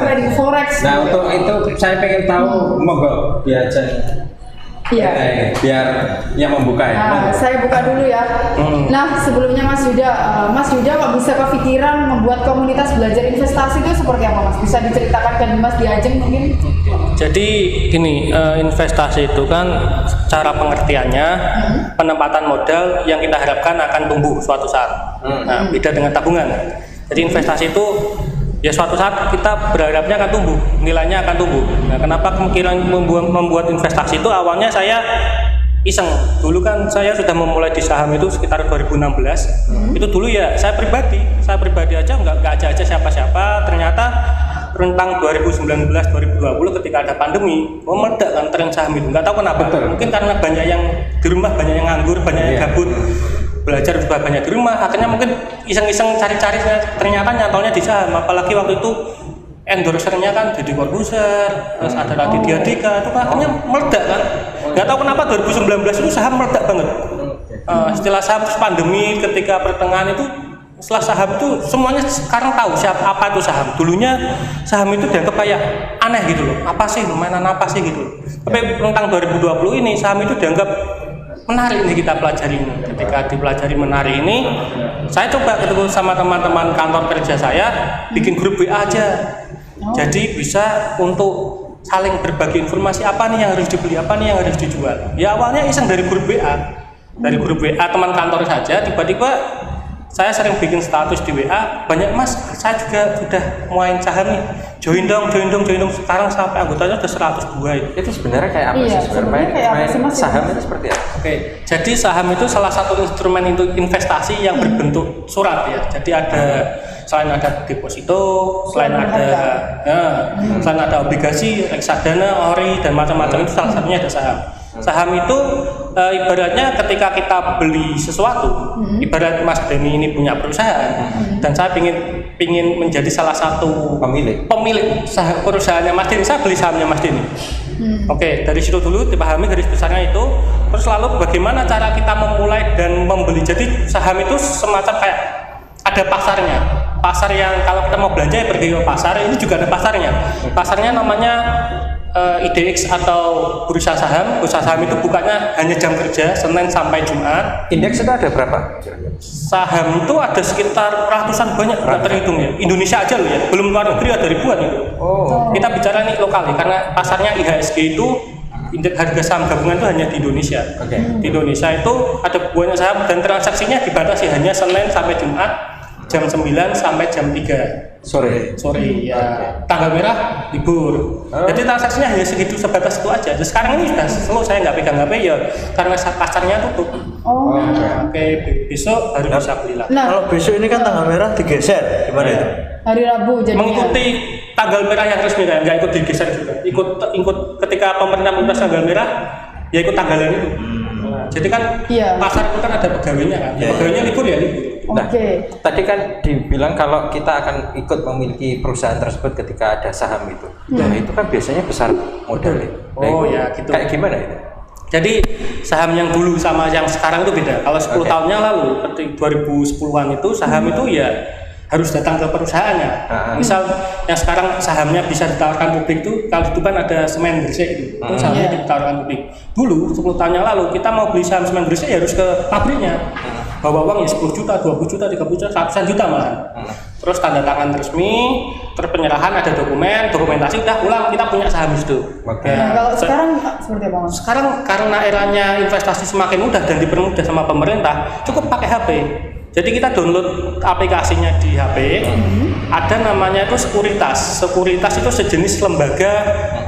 trading forex. Nah, untuk itu saya pengen tahu, monggo diajak. Iya. Biar yang membuka ya. Nah, saya buka dulu ya. Nah, sebelumnya Mas Yuda kok bisa kepikiran membuat komunitas belajar investasi itu seperti apa Mas? Bisa diceritakan ke Mas Diajeng mungkin? Jadi gini, investasi itu kan cara pengertiannya penempatan modal yang kita harapkan akan tumbuh suatu saat. Nah, beda dengan tabungan. Jadi investasi itu ya suatu saat kita berharapnya akan tumbuh, nilainya akan tumbuh. Nah, kenapa kemungkinan membuat investasi itu awalnya saya iseng. Dulu kan saya sudah memulai di saham itu sekitar 2016. Itu dulu ya saya pribadi aja nggak aja siapa-siapa. Ternyata rentang 2019-2020 ketika ada pandemi, meledak kan tren saham itu. Nggak tahu kenapa. Betul. Mungkin karena banyak yang di rumah, banyak yang nganggur, banyak yang gabut. Belajar juga banyak di rumah, akhirnya mungkin iseng-iseng cari-cari, ternyata nyantolnya di saham. Apalagi waktu itu endorsernya kan Deddy Corbuzier, terus ada Raditya Dika, itu kan akhirnya meledak kan. Nggak tahu kenapa 2019 itu saham meledak banget. Setelah saham pandemi ketika pertengahan itu, setelah saham itu semuanya sekarang tahu siapa apa itu saham. Dulunya saham itu dianggap kayak aneh gitu loh, apa sih, mainan apa sih gitu loh. Tapi tentang 2020 ini saham itu dianggap menarik nih kita pelajari ini. Ketika dipelajari menarik ini, saya coba ketemu sama teman-teman kantor kerja saya, bikin grup WA aja. Jadi bisa untuk saling berbagi informasi apa nih yang harus dibeli, apa nih yang harus dijual. Ya awalnya iseng dari grup WA. Dari grup WA teman kantor saja, tiba-tiba saya sering bikin status di WA, banyak Mas, saya juga sudah main saham nih, join dong. Sekarang sampai anggotanya sudah 102 itu. Itu sebenarnya kayak apa sih sebenarnya? Saham itu seperti apa? Oke, jadi saham itu salah satu instrumen untuk investasi yang berbentuk surat ya. Jadi ada selain ada deposito, selain ada obligasi, reksadana, ori dan macam-macam, itu salah satunya ada saham. Saham itu ibaratnya ketika kita beli sesuatu, ibarat Mas Denny ini punya perusahaan dan saya pingin menjadi salah satu pemilik saham perusahaannya Mas Denny, saya beli sahamnya Mas Denny. Oke, dari situ dulu dipahami garis besarnya itu. Terus lalu bagaimana cara kita memulai dan membeli. Jadi saham itu semacam kayak ada pasarnya. Pasar yang kalau kita mau belanja ya pergi ke pasar, ini juga ada pasarnya. Pasarnya namanya IDX atau bursa saham. Bursa saham itu bukanya hanya jam kerja Senin sampai Jumat. Indeks itu ada berapa? Saham itu ada sekitar ratusan, banyak nggak terhitung ya. Indonesia aja loh ya, belum luar negeri ada ribuan itu. Kita bicara nih lokal ya, karena pasarnya IHSG itu indeks harga saham gabungan itu hanya di Indonesia. Di Indonesia itu ada banyak saham dan transaksinya dibatasi hanya Senin sampai Jumat jam 9 sampai jam 3 sore ya. Tanggal merah libur. Jadi transaksinya hanya segitu, sebatas itu aja. Terus sekarang ini sudah slow, saya nggak pegang HP ya karena pasarnya tutup. Oke, besok baru bisa beli lagi. Nah, kalau besok ini kan tanggal merah digeser, gimana itu? Hari Rabu jadi mengikuti tanggal merah yang resmi kan, nggak ikut digeser juga. Ikut ketika pemerintah memutus tanggal merah, ya ikut tanggalan itu. Jadi kan pasar itu kan ada pegawainya kan, pegawainya libur ya libur. Nah, tadi kan dibilang kalau kita akan ikut memiliki perusahaan tersebut ketika ada saham itu. Nah, itu kan biasanya besar modalnya. Ya gitu. Kayak gimana itu? Jadi saham yang dulu sama yang sekarang itu beda. Kalau 10 tahunnya lalu, ketika 2010-an itu saham itu ya harus datang ke perusahaannya. Misal yang sekarang sahamnya bisa ditawarkan publik itu, kalau itu kan ada semen Gresik itu sahamnya ditawarkan publik. Dulu 10 tahun yang lalu kita mau beli saham semen Gresik ya harus ke pabriknya. Bawa uang ya 10 juta, 20 juta, 30 juta, 100 juta malah. Terus tanda tangan resmi, terpenyerahan ada dokumentasi udah pulang kita punya saham itu. Nah, kalau sekarang seperti apa Mas? Sekarang karena eranya investasi semakin mudah dan dipermudah sama pemerintah, cukup pakai HP. Jadi kita download aplikasinya di HP, ada namanya itu Sekuritas. Sekuritas itu sejenis lembaga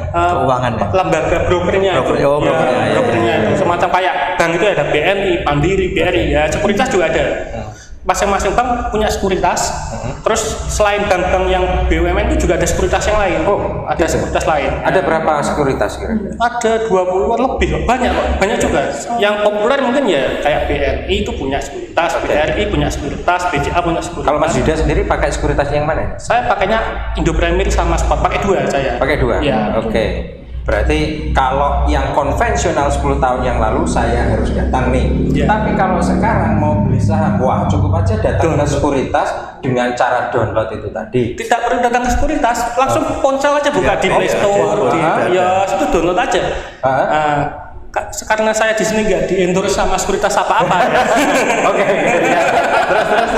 keuangan ya? Lembaga brokernya. Brokernya itu semacam kayak bank itu ada BNI, Mandiri, BRI ya. Sekuritas juga ada. Masing-masing bank punya sekuritas. Terus selain bank-bank yang BUMN itu juga ada sekuritas yang lain. Ada sekuritas lain. Ada berapa sekuritas kira-kira? Ada 20-an lebih, banyak juga. Yang populer mungkin ya kayak BRI itu punya sekuritas, BRI punya sekuritas, BCA punya sekuritas. Kalau Mas Yuda sendiri pakai sekuritas yang mana? Saya pakainya Indo Premier sama Spot, pakai dua saya. Pakai dua? Ya. Oke. Berarti kalau yang konvensional 10 tahun yang lalu saya harus datang nih. Iya. Tapi kalau sekarang mau beli saham, wah cukup aja datang ke sekuritas dengan cara download itu tadi. Tidak perlu datang ke sekuritas, langsung ponsel aja buka di Play Store, ya itu download aja. Karena saya di sini nggak di-endorse sama sekuritas apa-apa ya. Oke. Terus.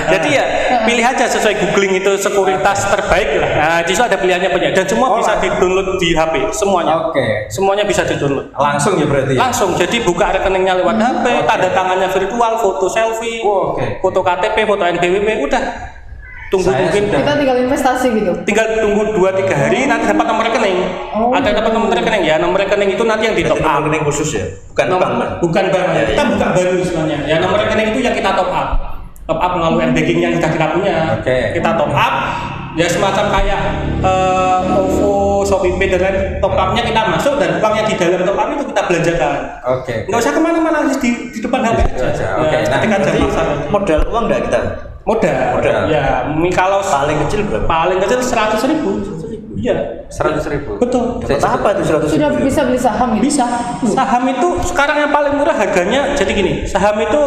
Jadi ya pilih aja sesuai googling itu sekuritas terbaik lah. Nah, di situ ada pilihannya banyak dan semua bisa di-download di HP semuanya. Oke. Semuanya bisa di-download. Langsung ya berarti. Langsung. Jadi buka rekeningnya lewat HP, tanda tangannya virtual, foto selfie, foto KTP, foto NPWP, udah. Tunggu mungkin Kita tinggal investasi gitu. tinggal tunggu 2-3 hari nanti dapat nomor rekening. Ada dapat nomor rekening ya. Nomor rekening itu nanti yang di top up. Rekening khusus ya, bukan bank. Bukan bank ya. Kita buka baru istilahnya. Ya nomor rekening itu yang kita top up. Top up melalui banking yang sudah kita punya. Kita top up. Ya semacam kayak OVO, ShopeePay dan lain. Top upnya kita masuk dan uangnya di dalam top up itu kita belanjakan. Nggak usah kemana-mana, harus di depan HP aja. Oke. Nah, ketika jam pasar. Modal uang nggak kita? Modal. Ya, kalau Paling kecil berapa? paling kecil 100.000. Iya. 100.000. Betul. Dapat apa itu 100.000? Sudah bisa beli saham ya? Bisa. Saham itu sekarang yang paling murah harganya jadi gini. Saham itu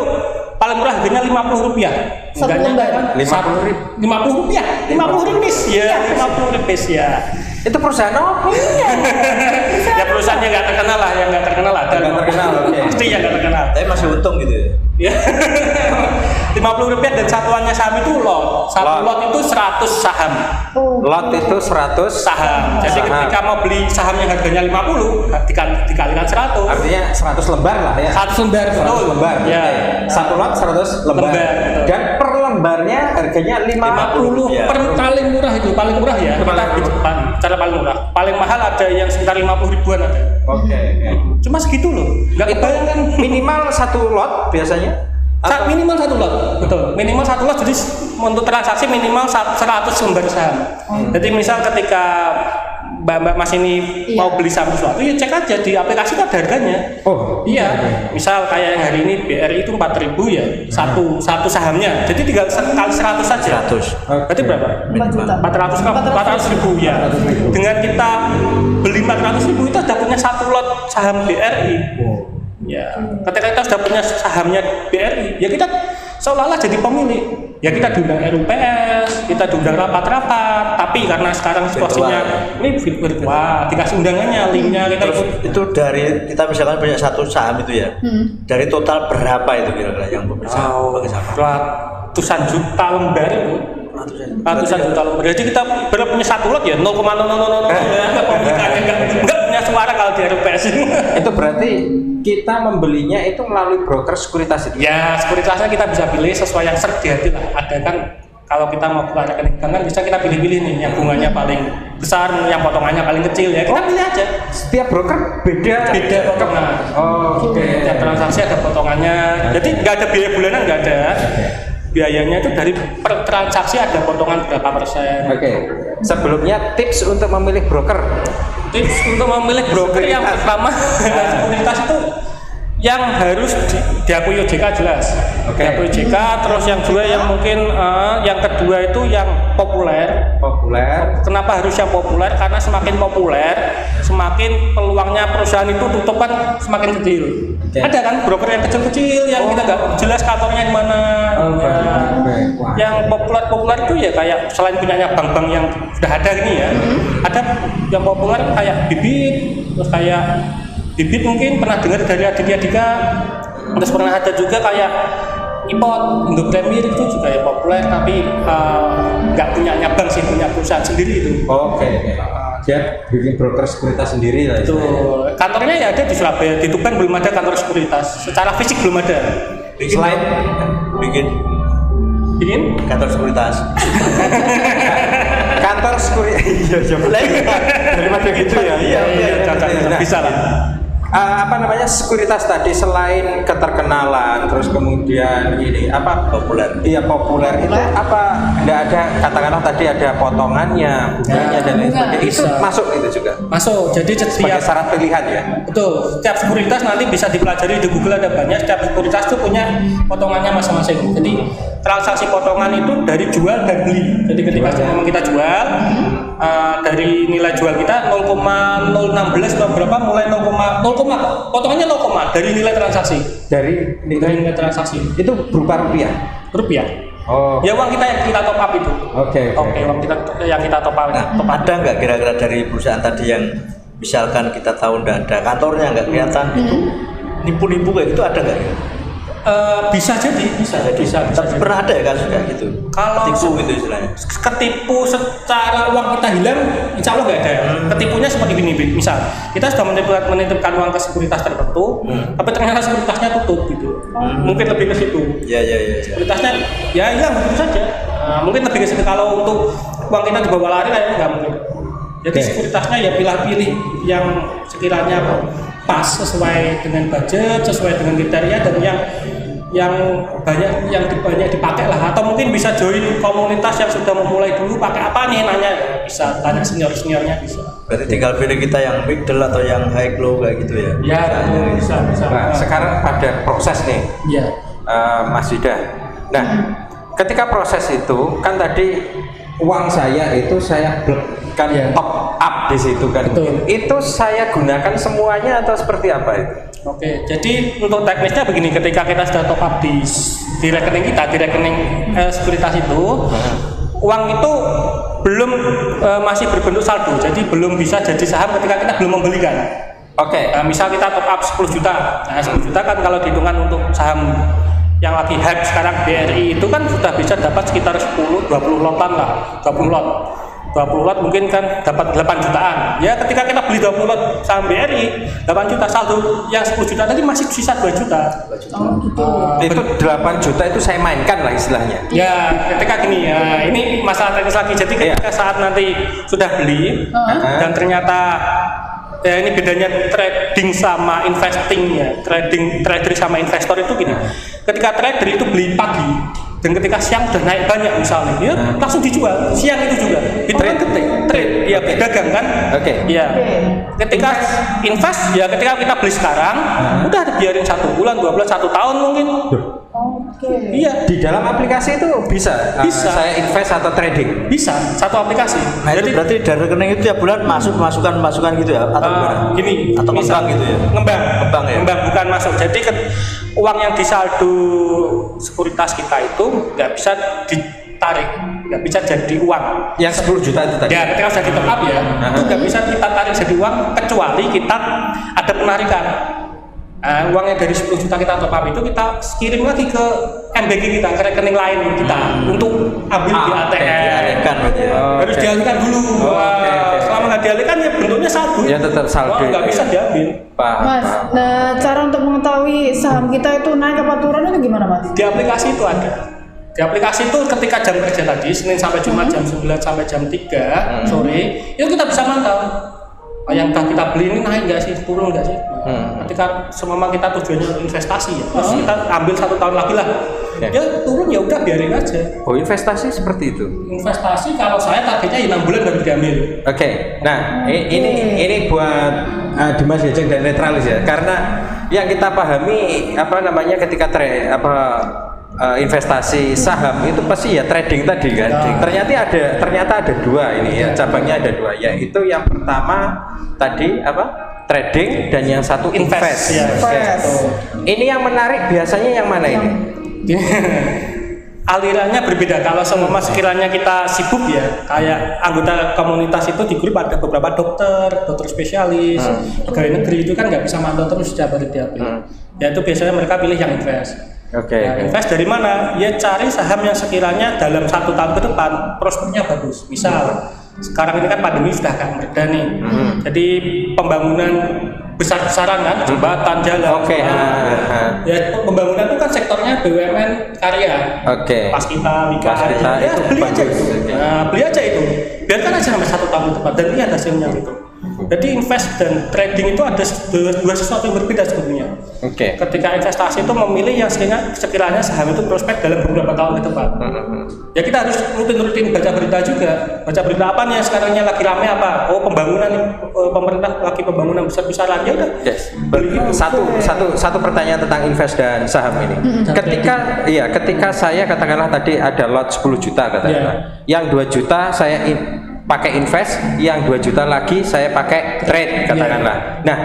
paling murah harganya Rp50. Satu lembar. 50 rupiah. 50 rupiah. Ya, 50 rupiah ya. Itu perusahaan apa? Ya perusahaannya nggak terkenal lah, yang nggak terkenal ada. Nggak terkenal, oke. Pasti yang nggak terkenal. Tapi masih untung gitu ya. Ya. Rp50 dan satuannya saham itu lot. Satu lot itu 100 saham. Lot itu 100 Saham. Jadi ketika mau beli saham yang harganya 50 dikalikan 100. Artinya 100 lembar lah ya. 100 lembar. 100 lembar. Ya. Oke. Satu lot 100 lembar. Betul. Dan per lembarnya harganya 50. 50 per paling murah itu paling murah ya. Kita di depan cara paling murah. Paling mahal ada yang sekitar 50 ribuan ada. Oke. Cuma segitu loh. Enggak Itu kebayang kan minimal satu lot biasanya? minimal satu lot. Betul. Minimal satu lot jadi untuk transaksi minimal 100 lembar saham. Jadi misal ketika Mbak Mas ini mau beli saham sesuatu ya cek aja di aplikasi itu ada harganya. Oh. Iya. Misal kayak yang hari ini BRI itu 4.000 ya. Satu sahamnya. Jadi tinggal kali 100 saja. 100. Berarti berapa? 4 juta. 400.000 ya. Dengan kita beli 400.000 itu sudah punya satu lot saham BRI. Ya, ketika kita sudah punya sahamnya BRI, ya kita seolah-olah jadi pemilik. Ya kita diundang RUPS, kita diundang rapat-rapat. Tapi karena sekarang situasinya ini virtual, dikasih undangannya, linknya kita Itu dari kita misalkan punya satu saham itu ya. Dari total berapa itu kira-kira yang pemirsa bagi saham? ratusan juta lembar itu. Ratusan juta lembar. Jadi kita baru punya satu lot ya 0,0000 ya. Pemilikannya enggak punya suara kalau di RUPS. Itu berarti kita membelinya itu melalui broker sekuritas itu. Ya, sekuritasnya kita bisa pilih sesuai yang seret di hati lah. Ada kan kalau kita mau buka rekening bank kan bisa kita pilih-pilih nih yang bunganya paling besar, yang potongannya paling kecil ya. Kita pilih aja. Setiap broker beda Potongan. Oke. Setiap transaksi ada potongannya. Jadi nggak ada biaya bulanan, nggak ada. Biayanya itu dari per transaksi ada potongan berapa persen. Oke. Sebelumnya tips untuk memilih broker. Tips untuk memilih broker yang pertama sekuritas itu yang harus diakui OJK jelas. Diakui OJK, terus yang kedua yang mungkin yang kedua itu yang populer. Kenapa harus yang populer? Karena semakin populer, semakin peluangnya perusahaan itu tutup kan semakin kecil. Ada kan broker yang kecil-kecil yang kita nggak jelas kantornya di mana. Yang populer itu ya kayak selain punyanya bank-bank yang sudah ada ini ya, ada yang populer kayak Bibit, terus kayak Bibit mungkin pernah dengar dari Aditya Dika, terus pernah ada juga kayak IPOT, Indo Premier itu juga ya populer tapi nggak punyanya bank sih, punya perusahaan sendiri itu. Oke. Dia bikin broker sekuritas sendiri lah. Itu kantornya ya ada di Surabaya, di Tuban belum ada kantor sekuritas, secara fisik belum ada. Selain bikin kantor sekuritas. kantor sekuritas. Dari macam gitu ya. Iya, bisa lah. Apa namanya sekuritas tadi selain keterkenalan terus kemudian ini apa populer itu apa enggak ada katakanlah tadi ada potongannya bunganya dan lain sebagainya itu masuk itu juga jadi sebagai syarat pilihan ya. Betul, setiap sekuritas nanti bisa dipelajari di Google, ada banyak. Setiap sekuritas itu punya potongannya masing-masing. Jadi transaksi potongan itu dari jual dan beli. Jadi ketika memang kita jual dari nilai jual kita 0,016 atau berapa mulai 0, potongannya 0, dari nilai transaksi. Dari Nilai transaksi itu berupa rupiah. Oh. Ya uang kita yang kita top up itu. Oke. Uang kita yang kita top up. Nah, top up. ada nggak kira-kira dari perusahaan tadi yang misalkan kita tahu nggak ada kantornya, nggak kelihatan itu nipu-nipu kayak gitu, ada nggak? Bisa jadi. Tapi pernah ada ya kasus kayak gitu? Kalau Ketipu gitu istilahnya. Ketipu secara uang kita hilang, insya Allah nggak ada. Ketipunya seperti ini, misal kita sudah menitipkan uang ke sekuritas tertentu, tapi ternyata sekuritasnya tutup gitu. Mungkin lebih ke situ. Iya. Sekuritasnya ya hilang begitu saja. Mungkin lebih ke situ. Kalau untuk uang kita dibawa lari kayaknya nggak mungkin. Jadi sekuritasnya ya pilih-pilih yang sekiranya pas sesuai dengan budget, sesuai dengan kriteria, dan yang banyak dipakai lah. Atau mungkin bisa join komunitas yang sudah memulai dulu, pakai apa nih, nanya, bisa tanya seniornya bisa. Berarti tinggal pilih kita yang middle atau yang high low kayak gitu ya? Ya, bisa. Nah, sekarang pada proses nih, Ya. Mas Yuda. Nah, ketika proses itu kan tadi uang saya itu saya blokkan top up di situ kan. Betul. Itu saya gunakan semuanya atau seperti apa itu? Oke, jadi untuk teknisnya begini, ketika kita sudah top up di rekening kita, di rekening sekuritas itu, uang itu belum masih berbentuk saldo, jadi belum bisa jadi saham ketika kita belum membelikan. Oke. Misal kita top up 10 juta, nah 10 juta kan kalau dihitungan untuk saham yang lagi hype sekarang BRI itu kan sudah bisa dapat sekitar 10-20 lotan lah, 20 lot mungkin kan dapat 8 jutaan. Ya ketika kita beli 20 lot saham BRI 8 juta, saldo yang 10 juta tadi masih sisa 2 juta. Oh gitu. Itu 8 juta itu saya mainkan lah istilahnya. Ya ketika gini ya, ini masalah teknis lagi. Jadi ketika saat nanti sudah beli dan ternyata ya ini bedanya trading sama investingnya. Trader sama investor itu gini. Ketika trader itu beli pagi dan ketika siang udah naik banyak misalnya, ya langsung dijual siang itu juga. Itu kan trade, ya pedagang kan. Ya. Ketika invest ya ketika kita beli sekarang, udah biarin 1 bulan, 2 bulan, 1 tahun mungkin. Iya. Di dalam aplikasi itu bisa. Bisa. Saya invest atau trading. Bisa satu aplikasi. Nah, itu berarti dari rekening itu tiap bulan masukan gitu ya? Atau gimana? Gini, atau misal, ngembang gitu ya? Ngembang ya? Ngembang bukan masuk. Jadi uang yang di saldo sekuritas kita itu nggak bisa ditarik, nggak bisa jadi uang. Yang 10 juta itu tadi. Ya, ketika sudah di top up ya, itu nggak bisa kita tarik jadi uang kecuali kita ada penarikan. Uang yang dari 10 juta kita top up itu kita kirim lagi ke MBG kita, ke rekening lain kita untuk ambil di ATM. Dialihkan berarti ya? Harus dialihkan dulu. Selama nggak dialihkan ya bentuknya saldo. Ya tetap saldo. Nggak bisa diambil. Mas, nah cara untuk mengetahui saham kita itu naik apa turun itu gimana Mas? Di aplikasi itu ada. Di aplikasi itu ketika jam kerja tadi, Senin sampai Jumat jam 9 sampai jam 3 sore, itu kita bisa mantau. Yang kita beli ini naik nggak sih, turun nggak sih? Ketika semua kita tujuannya investasi ya, terus kita ambil 1 tahun lagi lah. Ya turun ya udah biarin aja. Oh, investasi seperti itu. Investasi kalau saya targetnya 6 bulan baru diambil. Oke. Nah, ini buat Dimas Jajang dan Netralis ya. Karena yang kita pahami ketika investasi saham itu pasti ya trading tadi kan. Ternyata ada 2 ini ya, cabangnya ada 2, yaitu yang pertama tadi trading dan yang satu invest. Ini yang menarik biasanya yang mana ini? Alirannya berbeda. Kalau semua sekiranya kita sibuk ya, kayak anggota komunitas itu di grup ada beberapa dokter spesialis, pegawai negeri itu kan nggak bisa mantau terus setiap hari di HP. Ya itu biasanya mereka pilih yang invest. Invest dari mana? Ya cari saham yang sekiranya dalam 1 tahun ke depan prospeknya bagus. Misal sekarang ini kan pandemi sudah agak mereda nih. Jadi pembangunan besar-besaran kan, jembatan, jalan. Ya pembangunan itu kan sektornya BUMN karya. Pas kita ya beli aja itu. Beli aja itu. Biarkan aja sampai 1 tahun ke depan dan lihat hasilnya gitu. Jadi invest dan trading itu ada dua sesuatu yang berbeda sebetulnya. Ketika investasi itu memilih yang sekiranya saham itu prospek dalam beberapa tahun ke depan. Ya kita harus rutin baca berita juga. Baca berita apa nih yang sekarangnya lagi rame apa? Oh pembangunan pemerintah lagi pembangunan besar-besaran ya udah. Satu pertanyaan tentang invest dan saham ini. Ketika saya katakanlah tadi ada lot 10 juta katakanlah. Yang 2 juta saya pakai invest, yang 2 juta lagi saya pakai trade katakanlah. Nah,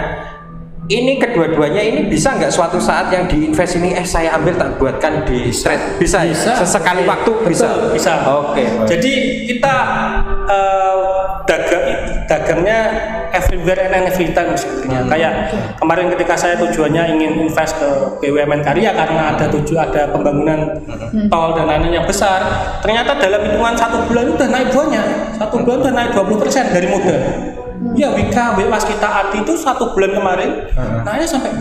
ini kedua-duanya ini bisa nggak suatu saat yang diinvest ini saya ambil tak buatkan di trade, bisa ya? Sesekali waktu bisa. Bisa. Oke. Jadi kita dagangnya everywhere and every time sebetulnya. Kayak kemarin ketika saya tujuannya ingin invest ke BUMN Karya karena ada pembangunan tol dan lain-lain yang besar. Ternyata dalam hitungan 1 bulan udah naik buahnya. 1 bulan udah naik 20% dari modal. Ya Wika, Waskita Ati itu 1 bulan kemarin naiknya sampai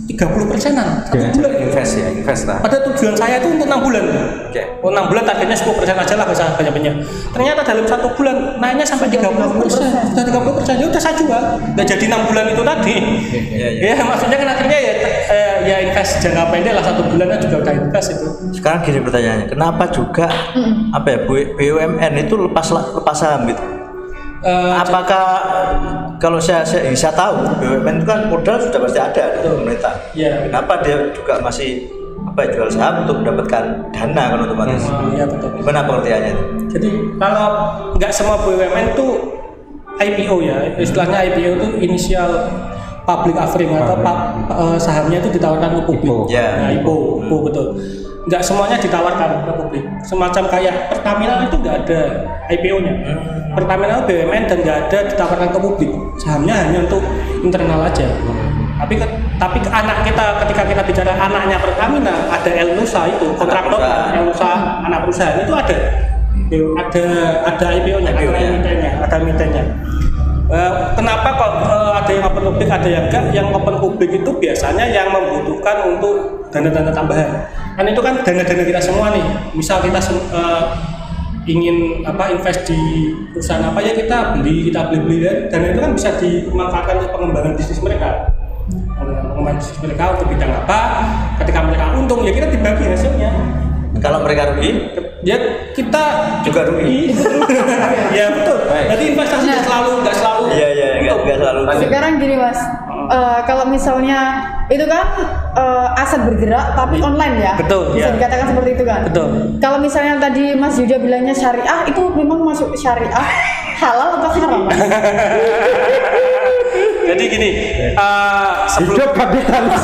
30%-an 1 bulan. Invest lah. Pada tujuan saya itu untuk 6 bulan. Oke. 6 bulan targetnya 10% aja lah bisa banyak-banyak. Ternyata dalam 1 bulan naiknya sampai 30%. Sudah 30%. Ya udah saya jual. Udah jadi 6 bulan itu tadi. Ya maksudnya kan akhirnya ya invest jangka pendek lah, 1 bulannya juga udah invest itu. Sekarang gini pertanyaannya, kenapa juga BUMN itu lepas saham gitu? Apakah kalau saya tahu BUMN itu kan modal sudah pasti ada di pemerintah. Iya. Kenapa dia juga masih jual saham untuk mendapatkan dana kan otomatis? Iya betul. Gimana pengertiannya itu? Jadi kalau nggak semua BUMN itu IPO ya, istilahnya IPO itu initial public offering atau sahamnya itu ditawarkan ke publik. Ya. IPO betul. Nggak semuanya ditawarkan ke publik. Semacam kayak Pertamina itu nggak ada IPO-nya. Pertamina BUMN dan nggak ada ditawarkan ke publik. Sahamnya hanya untuk internal aja. Tapi ke anak kita, ketika kita bicara anaknya Pertamina, ada Elnusa itu kontraktor, Elnusa anak perusahaan itu ada IPO-nya, ada emitennya. Kenapa kok ada yang open publik, ada yang enggak? Yang open publik itu biasanya yang membutuhkan untuk dana-dana tambahan. Kan itu kan dana-dana kita semua nih. Misal kita ingin invest di perusahaan apa ya, kita beli dan itu kan bisa dimanfaatkan untuk pengembangan bisnis mereka. Pengembangan bisnis mereka untuk bidang apa? Ketika mereka untung ya kita dibagi hasilnya. Kalau mereka rugi, ya kita juga rugi. Ya betul. Jadi investasi nggak selalu. Iya, nggak selalu. Sekarang gini Mas, kalau misalnya itu kan aset bergerak tapi online ya, Betul, bisa ya. dikatakan seperti itu kan. Betul. Kalau misalnya tadi Mas Yuda bilangnya syariah, itu memang masuk syariah halal atau haram? Mas? Jadi gini, sebelum kapitalis.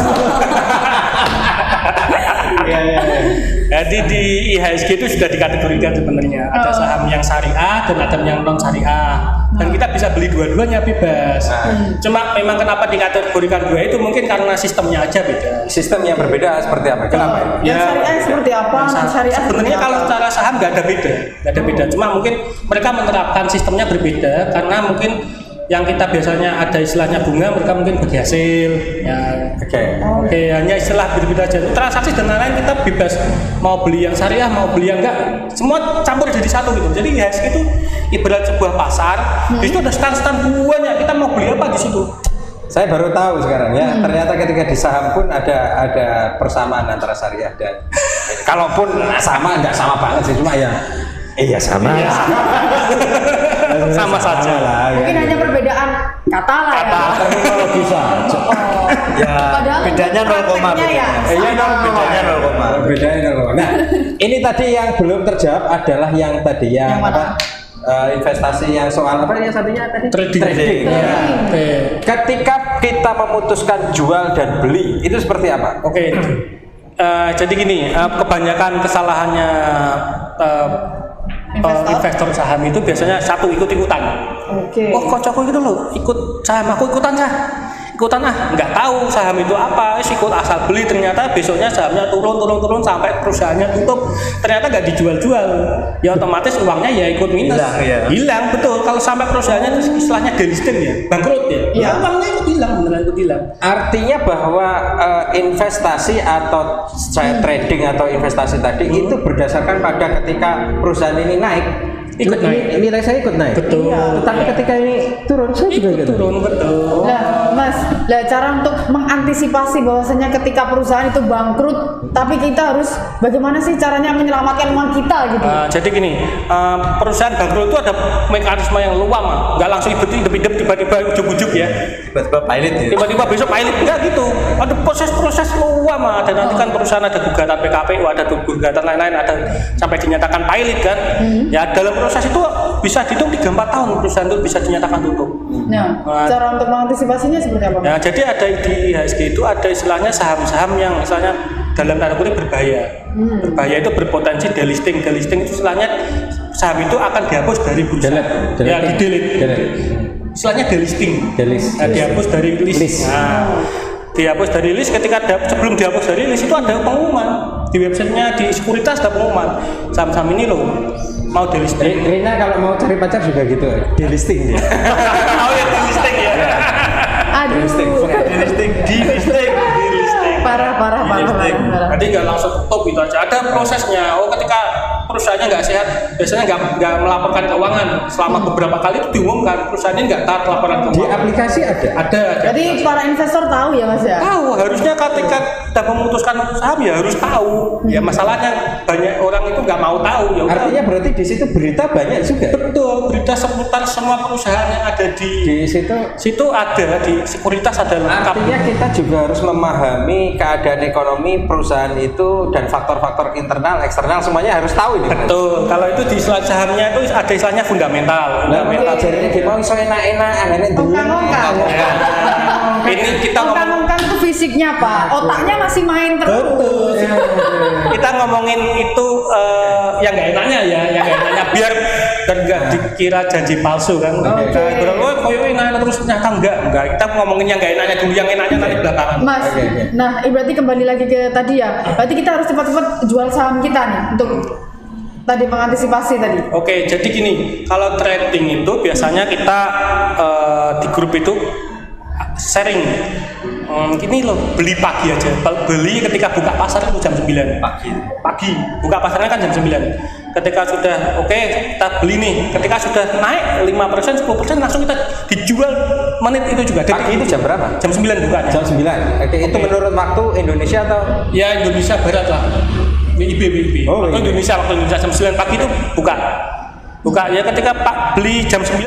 Jadi di IHSG itu sudah dikategorikan sebenarnya ada saham yang syariah dan ada yang non syariah, dan kita bisa beli dua-duanya bebas. Cuma memang kenapa dikategorikan dua itu mungkin karena sistemnya aja beda. Sistem yang berbeda seperti apa? Kenapa? Yang syariah seperti apa? Non syariah Sebenarnya kalau secara saham nggak ada beda. Cuma mungkin mereka menerapkan sistemnya berbeda karena mungkin yang kita biasanya ada istilahnya bunga, mereka mungkin bagi hasil ya. Oke, hanya istilah berbeda aja. Transaksi dan lain-lain kita bebas, mau beli yang syariah, mau beli yang enggak, semua campur jadi satu gitu. Jadi IHSG itu ibarat sebuah pasar, di situ ada stand-stand banyak, kita mau beli apa di situ. Saya baru tahu sekarang ya, ternyata ketika di saham pun ada persamaan antara syariah dan kalaupun sama, enggak sama banget sih, cuma ya iya sama. Sama saja lah. Mungkin hanya perbedaan kata lah ya. Terminologi saja. Ya, Padahal bedanya 0, prakteknya ya. bedanya 0. Bedanya 0. Nah, ini tadi yang belum terjawab adalah yang tadi yang mana? investasi yang soal apa yang satunya tadi? Trading. Ya. Oke. Ketika kita memutuskan jual dan beli, itu seperti apa? Oke. Jadi gini, kebanyakan kesalahannya investor saham itu biasanya satu ikut-ikutan. Oke. Oh, kocokku gitu loh, ikut saham aku ikutan nggak tahu saham itu apa, ikut asal beli, ternyata besoknya sahamnya turun sampai perusahaannya tutup, ternyata nggak dijual-jual, ya otomatis uangnya ya ikut minus, hilang betul. Kalau sampai perusahaannya itu istilahnya delisting ya, bangkrut ya, uangnya ikut hilang. Artinya bahwa investasi atau trading atau investasi tadi itu berdasarkan pada ketika perusahaan ini naik, nilai saya ikut naik. Betul. Tetapi ketika ini turun, saya juga ikut turun, betul. Nah, Mas, cara untuk mengantisipasi bahwasanya ketika perusahaan itu bangkrut, tapi kita harus bagaimana sih caranya menyelamatkan uang kita gitu? Jadi gini, perusahaan bangkrut itu ada mekanisme yang luang, nggak langsung hidup tiba-tiba ujuk-ujuk ya. Tiba-tiba pilot ya. Tiba-tiba besok pilot, enggak gitu. Ada proses luang, ada nanti kan perusahaan ada gugatan PKPU, ada gugatan lain-lain, ada sampai dinyatakan pilot kan. Ya dalam proses itu bisa dihitung 3-4 tahun perusahaan itu bisa dinyatakan tutup. Nah, cara untuk mengantisipasinya seperti apa? Ya, jadi ada di IHSG itu ada istilahnya saham-saham yang misalnya dalam tanda kutip berbahaya. Berbahaya itu berpotensi delisting. Delisting itu istilahnya saham itu akan dihapus dari bursa. Ya, di-delete. Istilahnya delisting. Nah, dihapus dari list. Nah, dihapus dari list ketika sebelum dihapus dari list itu ada pengumuman di websitenya, di sekuritas ada pengumuman saham-saham ini loh mau delisting. Rina kalau mau cari pacar juga gitu, delisting dia. Oh ya delisting ya. Aduh. Delisting. Parah. Jadi nggak langsung tutup itu aja. Ada prosesnya. Oh, ketika perusahaannya nggak sehat, biasanya nggak melaporkan keuangan. Selama beberapa kali itu diumumkan perusahaannya nggak taat laporan Di keuangan. aplikasi ada. Jadi para investor tahu ya Mas ya? Tahu, harusnya ketika kita memutuskan saham ya harus tahu. Ya masalahnya banyak orang itu nggak mau tahu. Ya udah. Artinya berarti di situ berita banyak juga. Betul, berita seputar semua perusahaan yang ada Di situ ada di sekuritas ada lengkap. Artinya kita juga harus memahami keadaan ekonomi perusahaan itu dan faktor-faktor internal, eksternal semuanya harus tahu ini. Betul. Kalau itu di istilah sahamnya itu ada istilahnya fundamental. Nah, jadinya dia mau iso enak-enak, aneh Ongkang-ongkang. Ini kita ngomong Ongkang-ongkang itu fisiknya Pak, otaknya masih main terus. kita ngomongin itu yang nggak enaknya ya, yang nggak enaknya biar dan nggak dikira janji palsu kan. Kita berapa koyo enak terus ternyata enggak. Kita ngomongin yang nggak enaknya dulu, yang enaknya nanti belakangan. Mas, nah berarti kembali lagi ke tadi ya. Berarti kita harus cepat-cepat jual saham kita nih untuk tadi mengantisipasi tadi. Oke, jadi gini, kalau trading itu biasanya kita di grup itu sharing. Gini loh, beli pagi aja. Beli ketika buka pasar itu jam 9 pagi. Buka pasarnya kan jam 9. Ketika sudah oke, kita beli nih. Ketika sudah naik 5%, 10% langsung kita dijual menit itu juga. Pagi itu jam berapa? Jam 9 bukanya. Jam 9. Oke, itu menurut waktu Indonesia atau? Ya Indonesia Barat lah. WIB. Oh, Waktu WIB. Indonesia jam 9 pagi itu buka ya ketika Pak beli jam 9